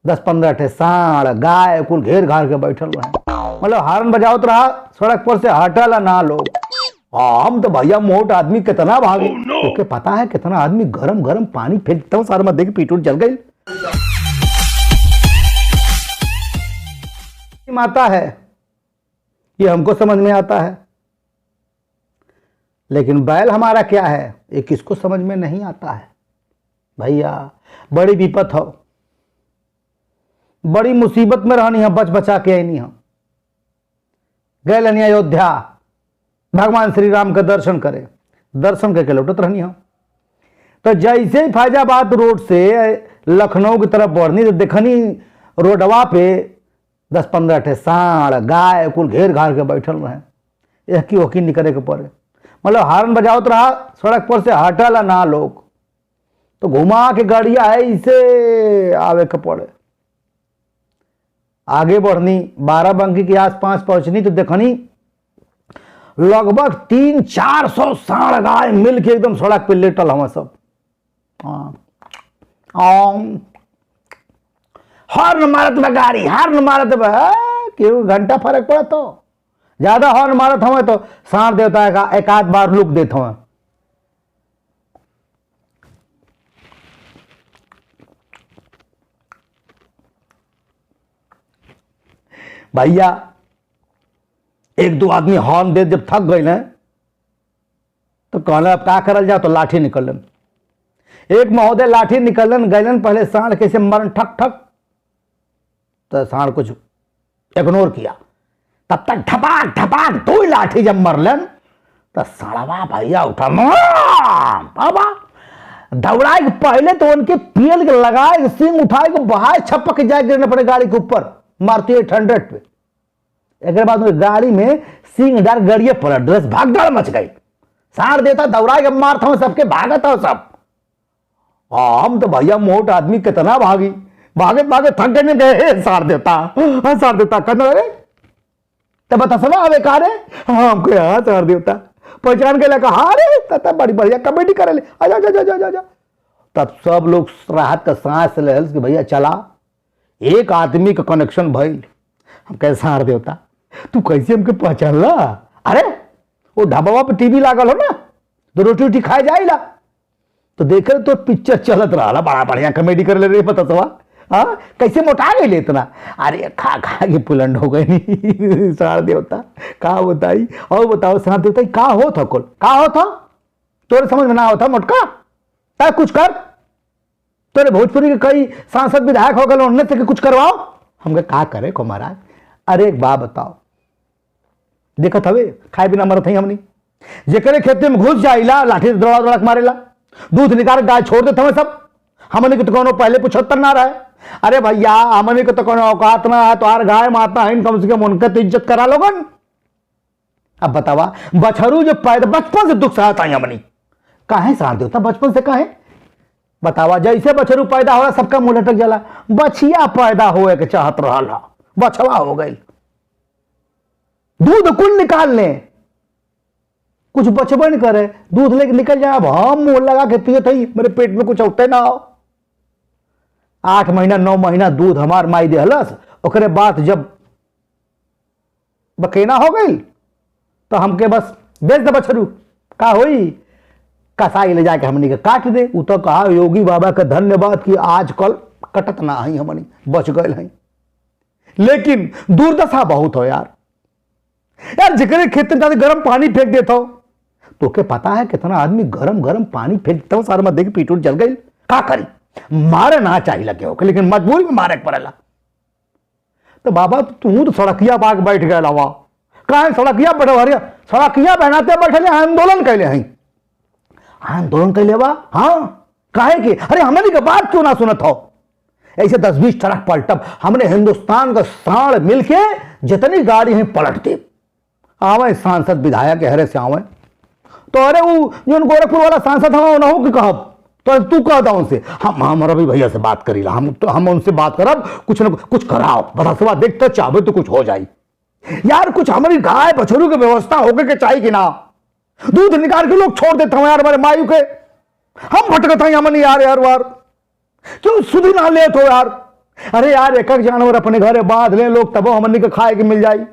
10-15 ठे सांड गाय कुल घेर घार के बैठल रहे, मतलब हारन बजावत रहा, सड़क पर से हटल ना लोग। हम तो भैया मोट आदमी कितना भागे। ओके पता है कितना आदमी गरम गरम पानी फेंकता हूँ सारे मत देख पीठ जल गई। आता है ये हमको समझ में आता है, लेकिन बैल हमारा क्या है ये किसको समझ में नहीं आता है। भैया बड़ी विपत हो, बड़ी मुसीबत में रहनी है, बच बचा के आनी हम गए अयोध्या भगवान श्री राम का दर्शन करे, दर्शन करके लौटत रहनी हम। तो जैसे ही फैजाबाद रोड से लखनऊ की तरफ बढ़नी तो देखनी रोडवा पे 10-15 ठे सांड गाय कुल घेर घार के बैठल रहे, एक की ओकी निकले के पड़े, मतलब हारन बजावत रहा, सड़क पर से हटल ना लोग, तो घुमा के गाड़िया है इसे आवे के पड़े। आगे बढ़नी बाराबंकी के आसपास पहुंचनी तो देखनी लगभग 300-400 सांड गाय मिल के एकदम सड़क पे लेटल हम सब। हॉर्न मारत बा गाड़ी, हॉर्न मारत बा, क्यों घंटा फर्क पड़ा तो ज्यादा हॉर्न मारत हमें तो सांड देवता का एक आध बार लुक देते हमें। भैया एक दो आदमी हॉर्न दे जब थक गए ना तो कहना अब क्या करल जाए, तो लाठी निकलन। एक महोदय लाठी निकलन गैलन, पहले सांड कैसे मरन ठक ठक, तो सांड कुछ इग्नोर किया, तब तक ठपाक ठपाक दो लाठी जब मरलन तो साड़वा भैया उठा बाबा दौड़ाए के पहले तो उनके पेल के लगाए सिंह उठाए के बहाए छपक जाए गिरने पड़े गाड़ी के ऊपर मारती 800 पे। एक बाद में गाड़ी में सिंह डार गड़िए पलट ड्रेस भागदौड़ मच गई, साड़ देता दौड़ा के मारता हूं सबके भागत हो सब। हम तो भैया मोट आदमी कितना भागी, भागे भागे थक गए गए साड़ देता कहना अरे तब बता सब आवे का रे हमको यहाँ साड़ देता पहचान के लगा हाँ रे तब बड़ी बढ़िया कमेटी करे ले आजा जा जा जा जा। तब सब लोग राहत का सांस ले कि भैया चला, एक आदमी का कनेक्शन भइल। हम कैसे साड़ देवता तू कैसे हमके पहचान ला, अरे वो ढाबा पे टीवी लागल हो ना तो रोटी रोटी खाए जाइला तो देख रहे तो पिक्चर चलत रहा, बड़ा बढ़िया कॉमेडी कर ले रहे पता सवा। हाँ कैसे मोटा गए इतना, अरे खा खा के पुलंड हो गए नहीं साड़ देवता का बताई। और बताओ साड़ देवता का हो था कुल का हो था तोरे समझ में ना होता मोटका क्या कुछ कर, तोरे भोजपुरी के कई सांसद विधायक हो गए उनने से कुछ करवाओ, हमके का करे को महाराज। अरे एक बात बताओ, देखत हवे खाए बिना मरत हई हमनी, जेकरे खेते में घुस जाइला लाठी से दौड़ा दौड़ा मारेला, दूध निकाल गाय छोड़ देते हमें सब, हमने के तो कोनो पहले 75 ना रहे। अरे भैया हमने के तो कोनो औकात ना है, तो आर गाय माता है कम से कम उनका तो इज्जत करा लोगन। अब बतावा बछरू जो पैदा बचपन से दुख सहता है हमनी, काहे साड़ देवता बचपन से काहे बतावा, जैसे बछरू पैदा हो सबका मुंह लटक जाला, बछिया पैदा होए के चाहत रहा बछवा हो गई, दूध कुल निकाल ले कुछ बचबे नहीं करे, दूध लेके निकल जाए। अब हम मुंह लगा के पिए थे मेरे पेट में कुछ होते ना हो। 8 महीना 9 महीना दूध हमार माई देहलस, ओकरे बाद जब बकेना हो गई तो हमके बस बेच दे बछरू का होई, कसाई ले जाके हमनी के काट दे। उ तो कहा योगी बाबा का धन्यवाद कि आजकल कटत ना है हमनी बच गए हैं, लेकिन दुर्दशा बहुत हो यार जिकरे खेत में गर्म पानी फेंक देता हो, तो के पता है कितना आदमी गरम गरम पानी फेंकता हूं सारे मत देख पीठ जल गई, का करी मारे ना चाहिए लगे हो लेकिन मजबूरी में मारे पड़ेला। तो बाबा तू तो सड़किया बाग बैठ गया लावा, कहा सड़किया बैठे सड़किया पहनाते बैठे आंदोलन कैले हैं, आंदोलन कैले बा हाँ काहे के, अरे हमने के बात क्यों ना सुनत हो, ऐसे 10-20 ट्रक पलटब हमने हिंदुस्तान का साड़ मिलके जितनी गाड़ी है पलट दे, आवे सांसद विधायक हरे से आवे तो अरे वो जो गोरखपुर वाला सांसद हम ना हो कि कहब तो तू कहता उनसे हम रवि भैया से बात करी ला, हम उनसे बात करब कुछ न कुछ कराओ बता सवा देखते चाहे तो कुछ हो जाए यार, कुछ हमारी गाय बछरू की व्यवस्था होके के चाहिए कि ना, दूध निकाल के लोग छोड़ देते हैं यार हमारे मायू के, हम भटकते हैं हमने यार यार वार क्यों सुधी ना ले तो यार, अरे यार एक एक जानवर अपने घरे बांध ले लोग, तबो हमनी के खाए के मिल जाई।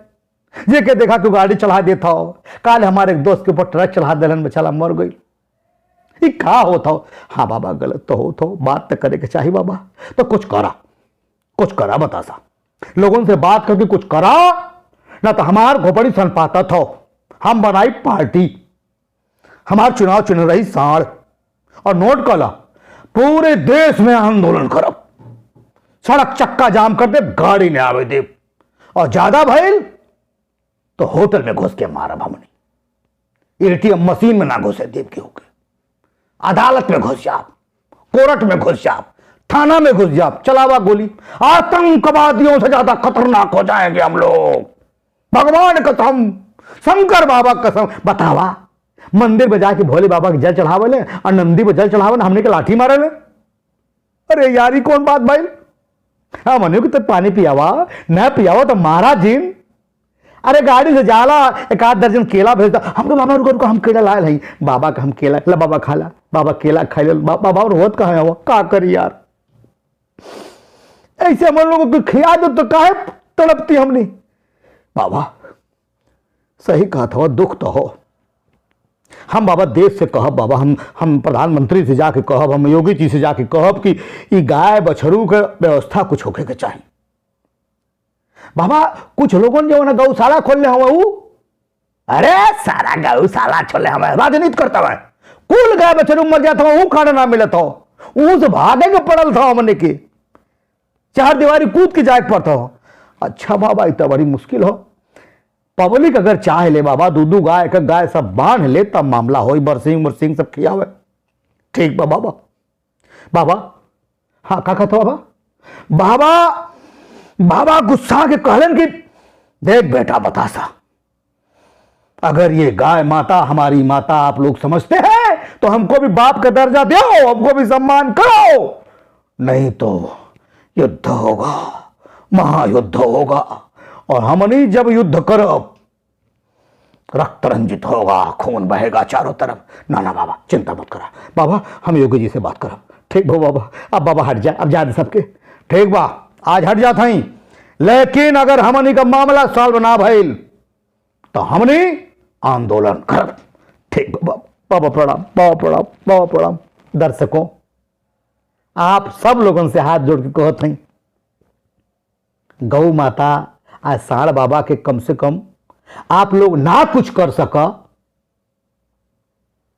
जे के देखा तू गाड़ी चढ़ा देता हो, काल हमारे एक दोस्त के ऊपर ट्रक चढ़ा दिलन, बेचारा मर गई। ये का होता हो? हाँ बाबा गलत तो हो, बात तो करे के चाहिए बाबा। तो कुछ करा बता सा, लोगों से बात करके कुछ करा ना, तो हमार घोपड़ी सन पाता था। हम बनाई पार्टी, हमार चुनाव चुन रही साड़, और नोट कला पूरे देश में आंदोलन करब, सड़क चक्का जाम कर दे, गाड़ी ने आवे दे, और ज्यादा भइल तो होटल में घुस के मारब हमने, एटीएम मशीन में ना घुसे देव के होके, अदालत में घुस जाब, कोर्ट में घुस जाब, थाना में घुस जाब, चलावा गोली। आतंकवादियों से ज्यादा खतरनाक हो जाएंगे हम लोग, भगवान कसम, शंकर बाबा कसम। बतावा मंदिर में जाके भोले बाबा के जल चढ़ावे ले और नंदी पे जल चढ़ावे ना, हमने के लाठी मारे ले। अरे यारी कौन बात भाई? हाँ मनु कि तो पानी पियावा, न पियावा तो मारा जिन। अरे गाड़ी से जाला एक आध दर्जन केला भेजता, हमको बाबा रुको हम केला लाए नहीं, बाबा का हम केला ला, बाबा खाला, बाबा केला खाई ले, बाबा रोहत कहा है वो, का करी यार? ऐसे हम लोगों को खिया दो तो काहे तड़पती हमने? बाबा सही कहा था, दुख तो हो। हम बाबा देश से कहब, बाबा हम प्रधानमंत्री से जाके कहब, हम योगी जी से जाके कहब कि ये गाय बछरू के व्यवस्था कुछ होके के चाहिए। बाबा कुछ लोगों ने जो ना गौशाला खोलने हुआ, अरे सारा गौशाला छोड़ले हमें राजनीति करता है, कुल गाय बछरू मर जाता हूँ, खाना ना मिलता हो, से भागे के पड़ल था हमने के, चार दीवारी कूद के जाए पड़ता हो। अच्छा बाबा इतना बड़ी मुश्किल हो, पब्लिक अगर चाहे ले बाबा दूधू गाय एक गाय सब बांध ले तब मामला हो, बरसिंग सब खियावे, ठीक बा बाबा। बाबा हाँ का कहता बाबा? बाबा गुस्सा के कहलन कि देख बेटा बतासा, अगर ये गाय माता हमारी माता आप लोग समझते हैं तो हमको भी बाप का दर्जा दो, हमको भी सम्मान करो, नहीं तो युद्ध होगा, महायुद्ध होगा, और हमने जब युद्ध करब रक्त रंजित होगा, खून बहेगा चारों तरफ। ना बाबा चिंता मत करा बाबा, हम योगी जी से बात करब, ठीक भो बाबा। अब बाबा हट जा, अब जा दे सबके, ठीक बा आज हट जाता ही, लेकिन अगर हमनी का मामला सॉल्व ना भइल तो हमनी आंदोलन करब, ठीक बाबा। बाबा प्रणाम, बाबा प्रणाम, बाबा प्रणाम। दर्शकों आप सब लोगों से हाथ जोड़ के कहत हैं, गौ माता आज साड़ बाबा के कम से कम आप लोग ना कुछ कर सका,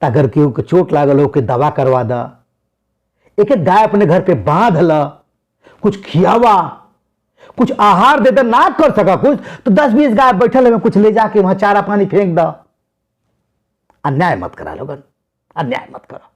अगर केहू के चोट लागल हो के दवा करवा दा, एक एक गाय अपने घर पे बांध ला, कुछ खियावा, कुछ आहार दे दे, ना कर सका कुछ तो 10-20 गाय बैठल में कुछ ले जाके वहां चारा पानी फेंक दा। अन्याय मत करा लोगन, अन्याय मत करो।